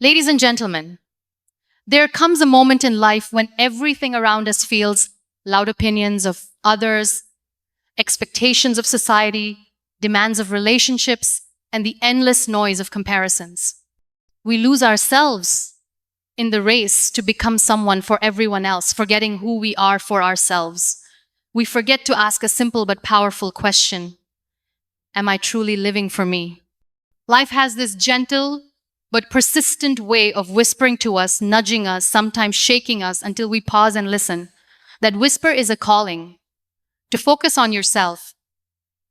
Ladies and gentlemen, there comes a moment in life when everything around us feels loud opinions of others, expectations of society, demands of relationships, and the endless noise of comparisons. We lose ourselves in the race to become someone for everyone else, forgetting who we are for ourselves. We forget to ask a simple but powerful question: am I truly living for me? Life has this gentle but persistent way of whispering to us, nudging us, sometimes shaking us until we pause and listen. That whisper is a calling to focus on yourself,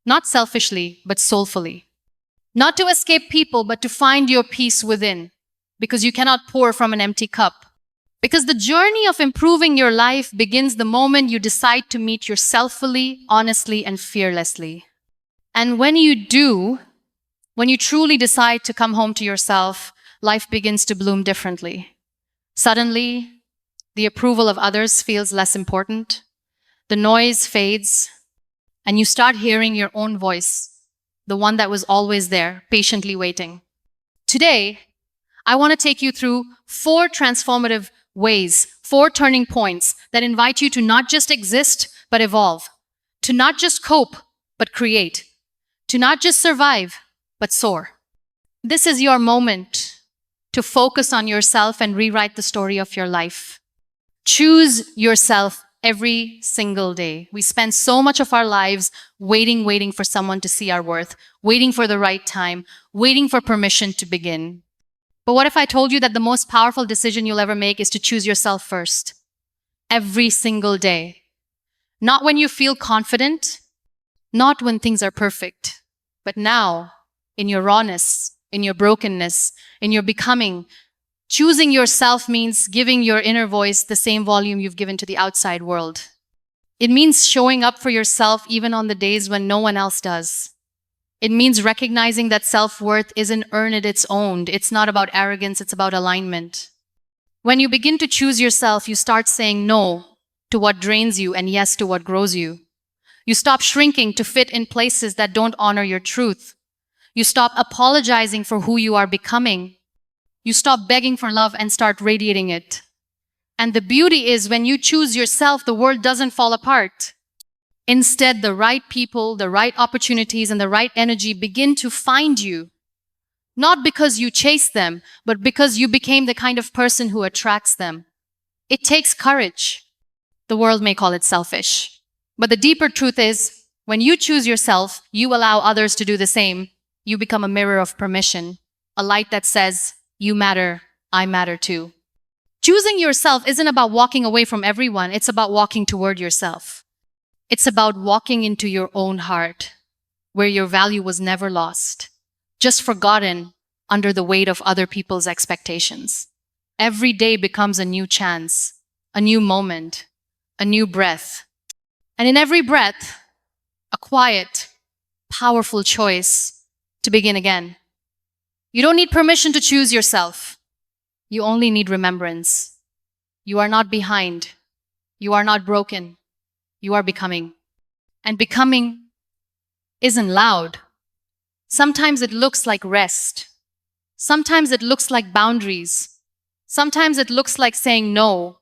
not selfishly, but soulfully. Not to escape people, but to find your peace within, because you cannot pour from an empty cup. Because the journey of improving your life begins the moment you decide to meet yourself fully, honestly, and fearlessly. And when you do, when you truly decide to come home to yourself, life begins to bloom differently. Suddenly, the approval of others feels less important. The noise fades, and you start hearing your own voice, the one that was always there, patiently waiting. Today, I want to take you through 4 transformative ways, 4 turning points that invite you to not just exist, but evolve. To not just cope, but create. To not just survive, but soar. This is your moment to focus on yourself and rewrite the story of your life. Choose yourself every single day. We spend so much of our lives waiting for someone to see our worth, waiting for the right time, waiting for permission to begin. But what if I told you that the most powerful decision you'll ever make is to choose yourself first? Every single day. Not when you feel confident, not when things are perfect, but now, in your rawness, in your brokenness, in your becoming. Choosing yourself means giving your inner voice the same volume you've given to the outside world. It means showing up for yourself even on the days when no one else does. It means recognizing that self-worth isn't earned, it's owned. It's not about arrogance, it's about alignment. When you begin to choose yourself, you start saying no to what drains you and yes to what grows you. You stop shrinking to fit in places that don't honor your truth. You stop apologizing for who you are becoming. You stop begging for love and start radiating it. And the beauty is, when you choose yourself, the world doesn't fall apart. Instead, the right people, the right opportunities, and the right energy begin to find you. Not because you chase them, but because you became the kind of person who attracts them. It takes courage. The world may call it selfish. But the deeper truth is, when you choose yourself, you allow others to do the same. You become a mirror of permission, a light that says, you matter, I matter too. Choosing yourself isn't about walking away from everyone, it's about walking toward yourself. It's about walking into your own heart, where your value was never lost, just forgotten under the weight of other people's expectations. Every day becomes a new chance, a new moment, a new breath. And in every breath, a quiet, powerful choice to begin again. You don't need permission to choose yourself. You only need remembrance. You are not behind. You are not broken. You are becoming. And becoming isn't loud. Sometimes it looks like rest. Sometimes it looks like boundaries. Sometimes it looks like saying no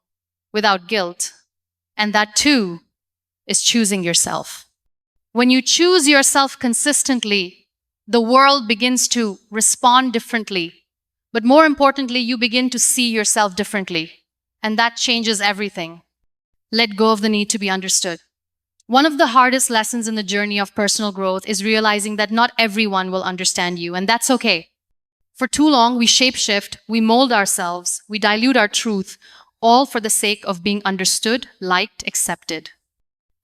without guilt. And that too is choosing yourself. When you choose yourself consistently, the world begins to respond differently. But more importantly, you begin to see yourself differently. And that changes everything. Let go of the need to be understood. One of the hardest lessons in the journey of personal growth is realizing that not everyone will understand you, and that's okay. For too long, we shapeshift, we mold ourselves, we dilute our truth, all for the sake of being understood, liked, accepted.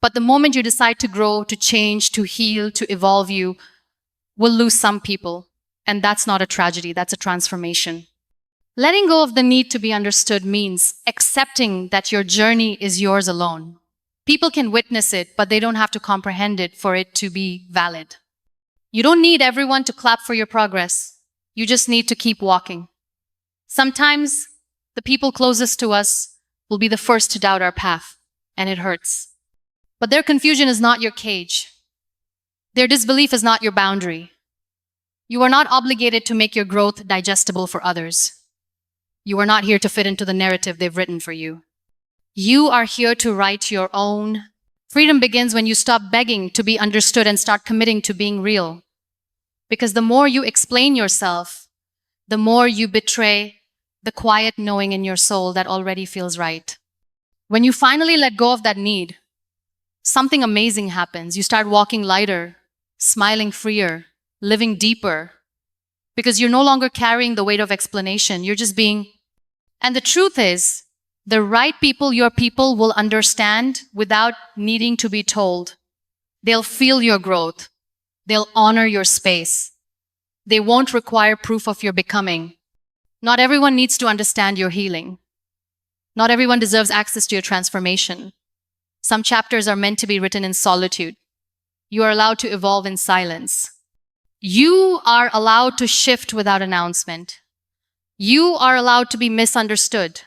But the moment you decide to grow, to change, to heal, to evolve, you will lose some people. And that's not a tragedy, that's a transformation. Letting go of the need to be understood means accepting that your journey is yours alone. People can witness it, but they don't have to comprehend it for it to be valid. You don't need everyone to clap for your progress. You just need to keep walking. Sometimes the people closest to us will be the first to doubt our path, and it hurts. But their confusion is not your cage. Their disbelief is not your boundary. You are not obligated to make your growth digestible for others. You are not here to fit into the narrative they've written for you. You are here to write your own. Freedom begins when you stop begging to be understood and start committing to being real. Because the more you explain yourself, the more you betray the quiet knowing in your soul that already feels right. When you finally let go of that need, something amazing happens. You start walking lighter, smiling freer, living deeper, because you're no longer carrying the weight of explanation. You're just being. And the truth is, the right people, your people, will understand without needing to be told. They'll feel your growth. They'll honor your space. They won't require proof of your becoming. Not everyone needs to understand your healing. Not everyone deserves access to your transformation. Some chapters are meant to be written in solitude. You are allowed to evolve in silence. You are allowed to shift without announcement. You are allowed to be misunderstood.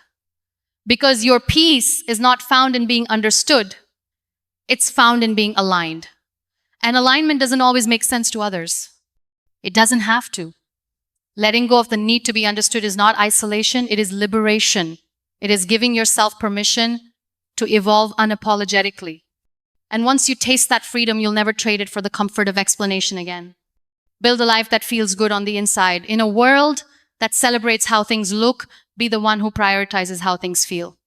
Because your peace is not found in being understood. It's found in being aligned. And alignment doesn't always make sense to others. It doesn't have to. Letting go of the need to be understood is not isolation, it is liberation. It is giving yourself permission to evolve unapologetically. And once you taste that freedom, you'll never trade it for the comfort of explanation again. Build a life that feels good on the inside. In a world that celebrates how things look, be the one who prioritizes how things feel.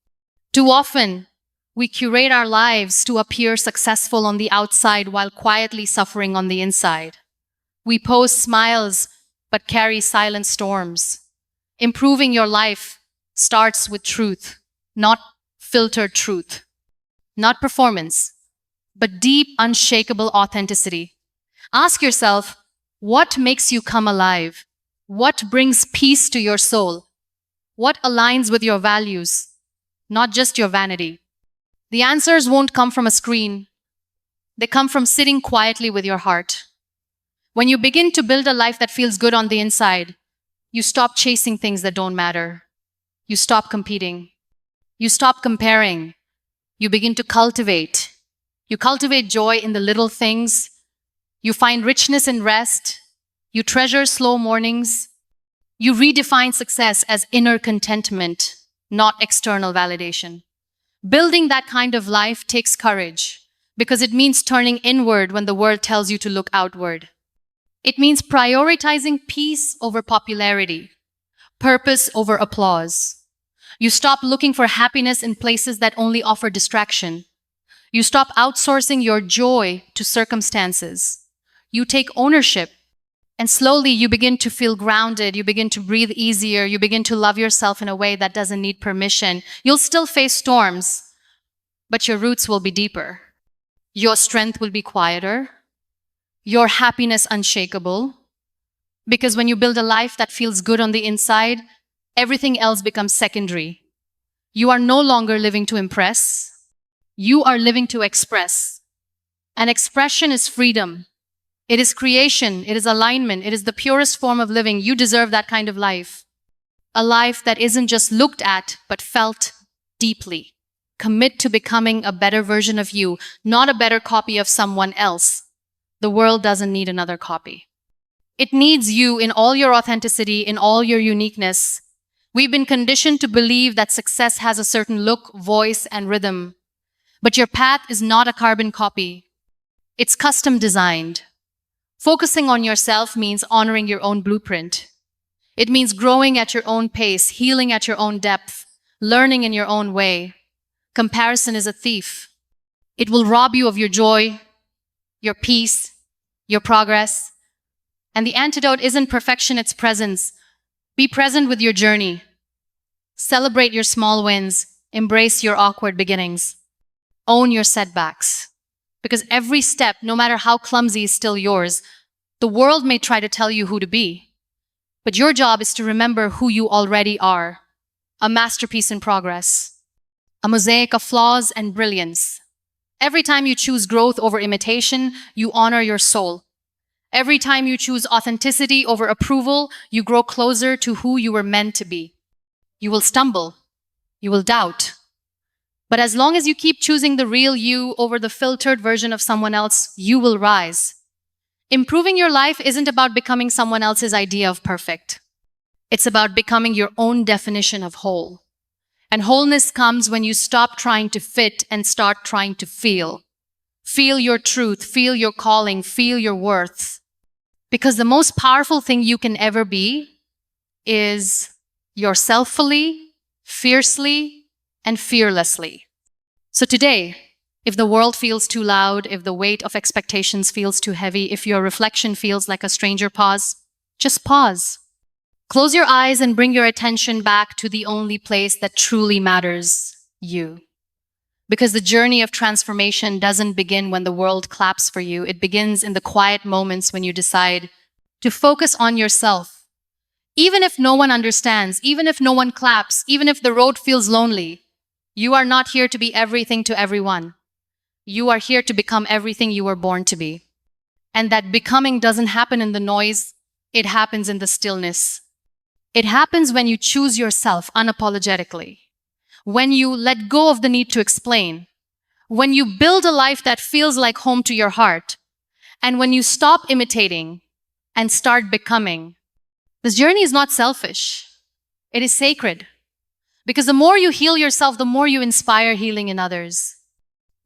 Too often, we curate our lives to appear successful on the outside while quietly suffering on the inside. We post smiles but carry silent storms. Improving your life starts with truth, not filtered truth. Not performance, but deep, unshakable authenticity. Ask yourself, what makes you come alive? What brings peace to your soul? What aligns with your values, not just your vanity? The answers won't come from a screen. They come from sitting quietly with your heart. When you begin to build a life that feels good on the inside, you stop chasing things that don't matter. You stop competing. You stop comparing. You begin to cultivate. You cultivate joy in the little things. You find richness in rest. You treasure slow mornings. You redefine success as inner contentment, not external validation. Building that kind of life takes courage because it means turning inward when the world tells you to look outward. It means prioritizing peace over popularity, purpose over applause. You stop looking for happiness in places that only offer distraction. You stop outsourcing your joy to circumstances. You take ownership, and slowly you begin to feel grounded. You begin to breathe easier. You begin to love yourself in a way that doesn't need permission. You'll still face storms, but your roots will be deeper. Your strength will be quieter. Your happiness unshakable. Because when you build a life that feels good on the inside, everything else becomes secondary. You are no longer living to impress. You are living to express. And expression is freedom. It is creation. It is alignment. It is the purest form of living. You deserve that kind of life. A life that isn't just looked at, but felt deeply. Commit to becoming a better version of you, not a better copy of someone else. The world doesn't need another copy. It needs you in all your authenticity, in all your uniqueness. We've been conditioned to believe that success has a certain look, voice, and rhythm. But your path is not a carbon copy. It's custom designed. Focusing on yourself means honoring your own blueprint. It means growing at your own pace, healing at your own depth, learning in your own way. Comparison is a thief. It will rob you of your joy, your peace, your progress. And the antidote isn't perfection, it's presence. Be present with your journey. Celebrate your small wins. Embrace your awkward beginnings. Own your setbacks. Because every step, no matter how clumsy, is still yours. The world may try to tell you who to be, but your job is to remember who you already are. A masterpiece in progress. A mosaic of flaws and brilliance. Every time you choose growth over imitation, you honor your soul. Every time you choose authenticity over approval, you grow closer to who you were meant to be. You will stumble. You will doubt. But as long as you keep choosing the real you over the filtered version of someone else, you will rise. Improving your life isn't about becoming someone else's idea of perfect. It's about becoming your own definition of whole. And wholeness comes when you stop trying to fit and start trying to feel. Feel your truth, feel your calling, feel your worth. Because the most powerful thing you can ever be is yourselfully, fiercely, and fearlessly. So today, if the world feels too loud, if the weight of expectations feels too heavy, if your reflection feels like a stranger pause, just pause. Close your eyes and bring your attention back to the only place that truly matters, you. Because the journey of transformation doesn't begin when the world claps for you. It begins in the quiet moments when you decide to focus on yourself. Even if no one understands, even if no one claps, even if the road feels lonely, you are not here to be everything to everyone. You are here to become everything you were born to be. And that becoming doesn't happen in the noise, it happens in the stillness. It happens when you choose yourself unapologetically, when you let go of the need to explain, when you build a life that feels like home to your heart, and when you stop imitating and start becoming. This journey is not selfish. It is sacred. Because the more you heal yourself, the more you inspire healing in others.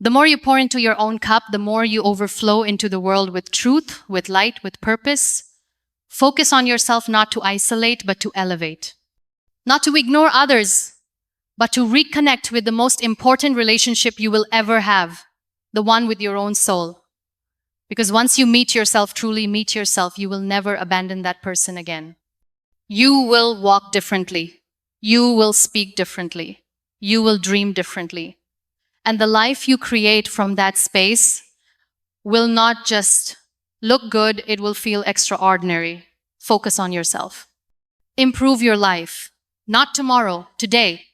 The more you pour into your own cup, the more you overflow into the world with truth, with light, with purpose. Focus on yourself not to isolate, but to elevate. Not to ignore others, but to reconnect with the most important relationship you will ever have, the one with your own soul. Because once you meet yourself, truly meet yourself, you will never abandon that person again. You will walk differently. You will speak differently. You will dream differently. And the life you create from that space will not just look good, it will feel extraordinary. Focus on yourself. Improve your life. Not tomorrow, today.